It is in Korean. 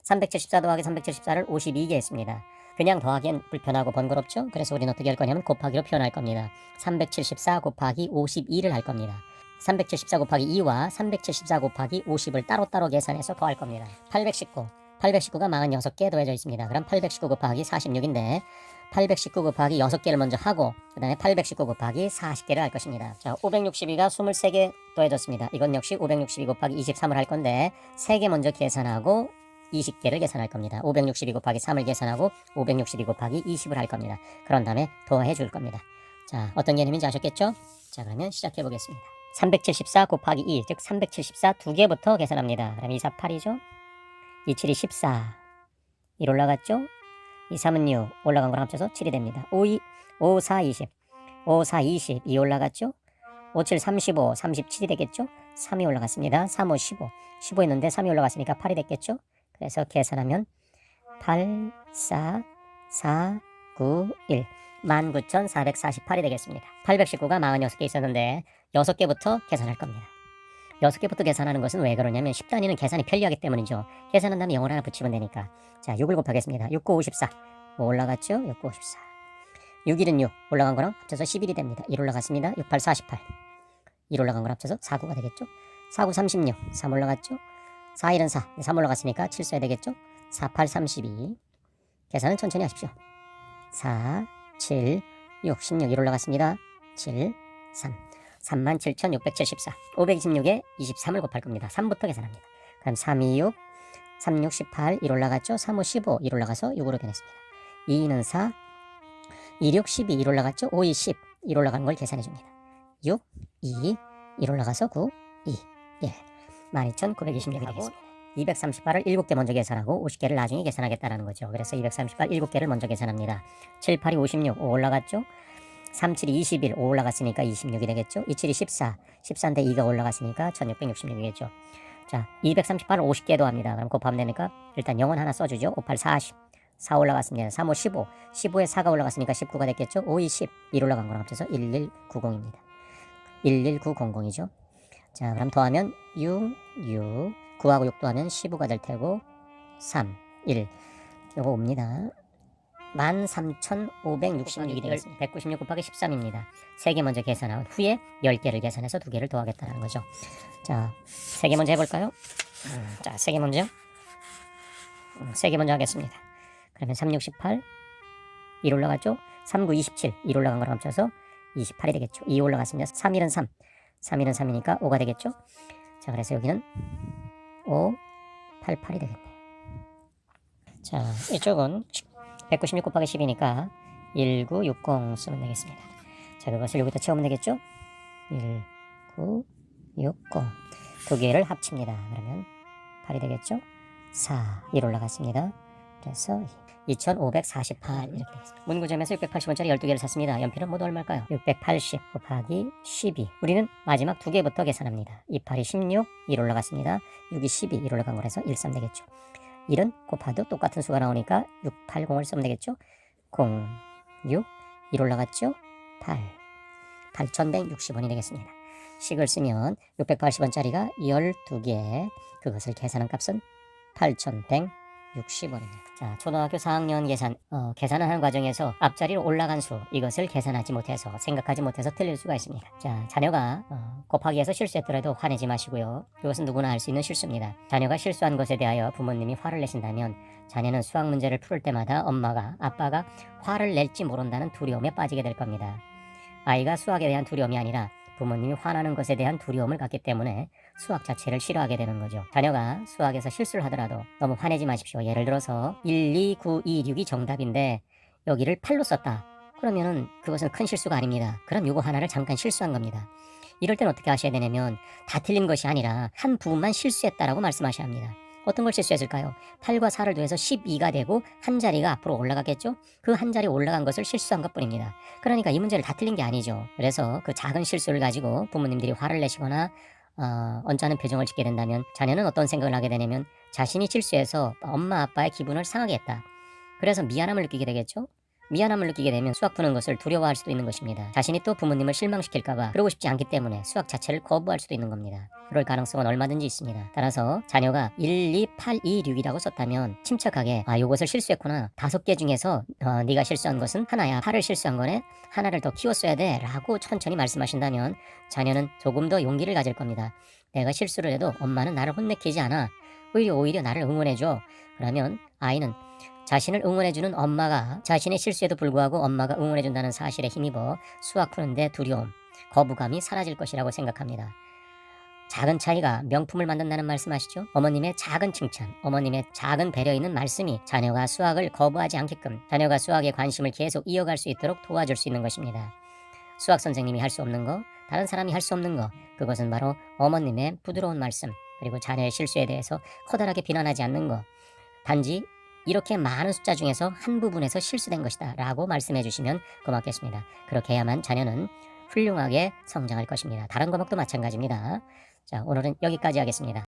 374 더하기 374를 52개 했습니다. 그냥 더하기엔 불편하고 번거롭죠? 그래서 우리는 어떻게 할 거냐면 곱하기로 표현할 겁니다. 374 곱하기 52를 할 겁니다. 374 곱하기 2와 374 곱하기 50을 따로따로 계산해서 더할 겁니다. 819. 819가 46개 더해져 있습니다. 그럼 819 곱하기 46인데 819 곱하기 6개를 먼저 하고 그 다음에 819 곱하기 40개를 할 것입니다. 자, 562가 23개 더해졌습니다. 이건 역시 562 곱하기 23을 할 건데 3개 먼저 계산하고 20개를 계산할 겁니다. 562 곱하기 3을 계산하고 562 곱하기 20을 할 겁니다. 그런 다음에 더해 줄 겁니다. 자, 어떤 개념인지 아셨겠죠? 자, 그러면 시작해 보겠습니다. 374 곱하기 2, 즉 374 두 개부터 계산합니다. 그럼 2, 4, 8이죠? 2, 7이 14. 1 올라갔죠? 2, 3은 6. 올라간 거랑 합쳐서 7이 됩니다. 5, 4, 20. 5, 4, 20. 2 올라갔죠? 5, 7, 35. 37이 되겠죠? 3이 올라갔습니다. 3, 5, 15. 15 있는데 3이 올라갔으니까 8이 됐겠죠? 그래서 계산하면 8, 4, 4, 9, 1. 19,448이 되겠습니다. 819가 46개 있었는데 6개부터 계산할 겁니다. 6개부터 계산하는 것은 왜 그러냐면 10단위는 계산이 편리하기 때문이죠. 계산한 다음에 0을 하나 붙이면 되니까. 자, 6을 곱하겠습니다. 6, 9, 54. 뭐 올라갔죠? 6, 9, 54. 6, 1은 6. 올라간 거랑 합쳐서 11이 됩니다. 1 올라갔습니다. 6, 8, 48. 1 올라간 거랑 합쳐서 4, 9가 되겠죠? 4, 9, 36. 3 올라갔죠? 4, 1은 4. 3 올라갔으니까 7 써야 되겠죠? 4, 8, 32. 계산은 천천히 하십시오. 4, 7, 6, 16. 1 올라갔습니다. 7, 3. 37,674. 526에 23을 곱할 겁니다. 3부터 계산합니다. 그럼 3, 2, 6, 3, 6, 18, 1 올라갔죠? 3, 5, 15, 1 올라가서 6으로 변했습니다. 2는 4, 2, 6, 12, 1 올라갔죠? 5, 2, 10, 1 올라간 걸 계산해 줍니다. 6, 2, 1 올라가서 9, 2, 1. 12,926이 되겠습니다. 238을 7개 먼저 계산하고 50개를 나중에 계산하겠다는 거죠. 그래서 238 7개를 먼저 계산합니다. 7, 8이 56, 5 올라갔죠? 3, 7이 21, 5 올라갔으니까 26이 되겠죠? 2, 7이 14, 14인데 2가 올라갔으니까 1666이겠죠. 자, 238을 50개 더합니다. 그럼 곱하면 되니까 일단 0은 하나 써주죠. 5, 8, 40, 4 올라갔습니다. 3, 5, 15, 15에 4가 올라갔으니까 19가 됐겠죠? 5, 2, 10, 1 올라간 거랑 합쳐서 11900입니다. 11900이죠. 자, 그럼 더하면 6, 6, 9하고 6 더하면 15가 될 테고 3, 1, 요거 옵니다. 13,566이 되겠습니다. 196 곱하기 13입니다. 3개 먼저 계산한 후에 10개를 계산해서 2개를 더하겠다는 거죠. 자, 3개 먼저 해볼까요? 자, 3개 먼저요. 3개 먼저 하겠습니다. 그러면 3, 6, 18, 1 올라갔죠? 3, 9, 27, 1 올라간 거랑 합쳐서 28이 되겠죠. 2 올라갔습니다. 3, 1은 3, 3, 1은 3이니까 5가 되겠죠? 자, 그래서 여기는 5, 8, 8이 되겠네요. 자, 이쪽은 196 곱하기 10이니까 1960 쓰면 되겠습니다. 자, 그것을 여기다 채우면 되겠죠? 1960. 두 개를 합칩니다. 그러면 8이 되겠죠? 4, 1 올라갔습니다. 그래서 2548 이렇게 되겠습니다. 문구점에서 680원짜리 12개를 샀습니다. 연필은 모두 얼마일까요? 680 곱하기 12. 우리는 마지막 두 개부터 계산합니다. 2, 8이 16, 1 올라갔습니다. 6이 12, 1 올라간 거라서 13 되겠죠. 1은 곱해도 똑같은 수가 나오니까 680을 쓰면 되겠죠. 0, 6, 1 올라갔죠. 8, 8,160원이 되겠습니다. 식을 쓰면 680원짜리가 12개, 그것을 계산한 값은 8,160원입니다. 자, 초등학교 4학년 계산을 하는 과정에서 앞자리로 올라간 수, 이것을 계산하지 못해서, 생각하지 못해서 틀릴 수가 있습니다. 자, 자녀가 곱하기에서 실수했더라도 화내지 마시고요. 그것은 누구나 할 수 있는 실수입니다. 자녀가 실수한 것에 대하여 부모님이 화를 내신다면 자녀는 수학 문제를 풀 때마다 엄마가, 아빠가 화를 낼지 모른다는 두려움에 빠지게 될 겁니다. 아이가 수학에 대한 두려움이 아니라 부모님이 화나는 것에 대한 두려움을 갖기 때문에 수학 자체를 싫어하게 되는 거죠. 자녀가 수학에서 실수를 하더라도 너무 화내지 마십시오. 예를 들어서 1, 2, 9, 2, 6이 정답인데 여기를 8로 썼다. 그러면은 그것은 큰 실수가 아닙니다. 그럼 요거 하나를 잠깐 실수한 겁니다. 이럴 땐 어떻게 하셔야 되냐면 다 틀린 것이 아니라 한 부분만 실수했다라고 말씀하셔야 합니다. 어떤 걸 실수했을까요? 8과 4를 더해서 12가 되고 한 자리가 앞으로 올라가겠죠? 그 한 자리 올라간 것을 실수한 것뿐입니다. 그러니까 이 문제를 다 틀린 게 아니죠. 그래서 그 작은 실수를 가지고 부모님들이 화를 내시거나 언짢은 표정을 짓게 된다면 자녀는 어떤 생각을 하게 되냐면 자신이 실수해서 엄마 아빠의 기분을 상하게 했다. 그래서 미안함을 느끼게 되겠죠? 미안함을 느끼게 되면 수학 푸는 것을 두려워할 수도 있는 것입니다. 자신이 또 부모님을 실망시킬까봐 그러고 싶지 않기 때문에 수학 자체를 거부할 수도 있는 겁니다. 그럴 가능성은 얼마든지 있습니다. 따라서 자녀가 1, 2, 8, 2, 6이라고 썼다면 침착하게 요것을 실수했구나. 5개 중에서 네가 실수한 것은 하나야. 8을 실수한 거네. 하나를 더 키웠어야 돼. 라고 천천히 말씀하신다면 자녀는 조금 더 용기를 가질 겁니다. 내가 실수를 해도 엄마는 나를 혼내키지 않아. 오히려 나를 응원해줘. 그러면 아이는 자신을 응원해주는 엄마가 자신의 실수에도 불구하고 엄마가 응원해준다는 사실에 힘입어 수학 푸는데 두려움, 거부감이 사라질 것이라고 생각합니다. 작은 차이가 명품을 만든다는 말씀하시죠? 어머님의 작은 칭찬, 어머님의 작은 배려 있는 말씀이 자녀가 수학을 거부하지 않게끔 자녀가 수학에 관심을 계속 이어갈 수 있도록 도와줄 수 있는 것입니다. 수학 선생님이 할 수 없는 거, 다른 사람이 할 수 없는 거, 그것은 바로 어머님의 부드러운 말씀, 그리고 자녀의 실수에 대해서 커다랗게 비난하지 않는 거, 단지 이렇게 많은 숫자 중에서 한 부분에서 실수된 것이다 라고 말씀해 주시면 고맙겠습니다. 그렇게 해야만 자녀는 훌륭하게 성장할 것입니다. 다른 과목도 마찬가지입니다. 자, 오늘은 여기까지 하겠습니다.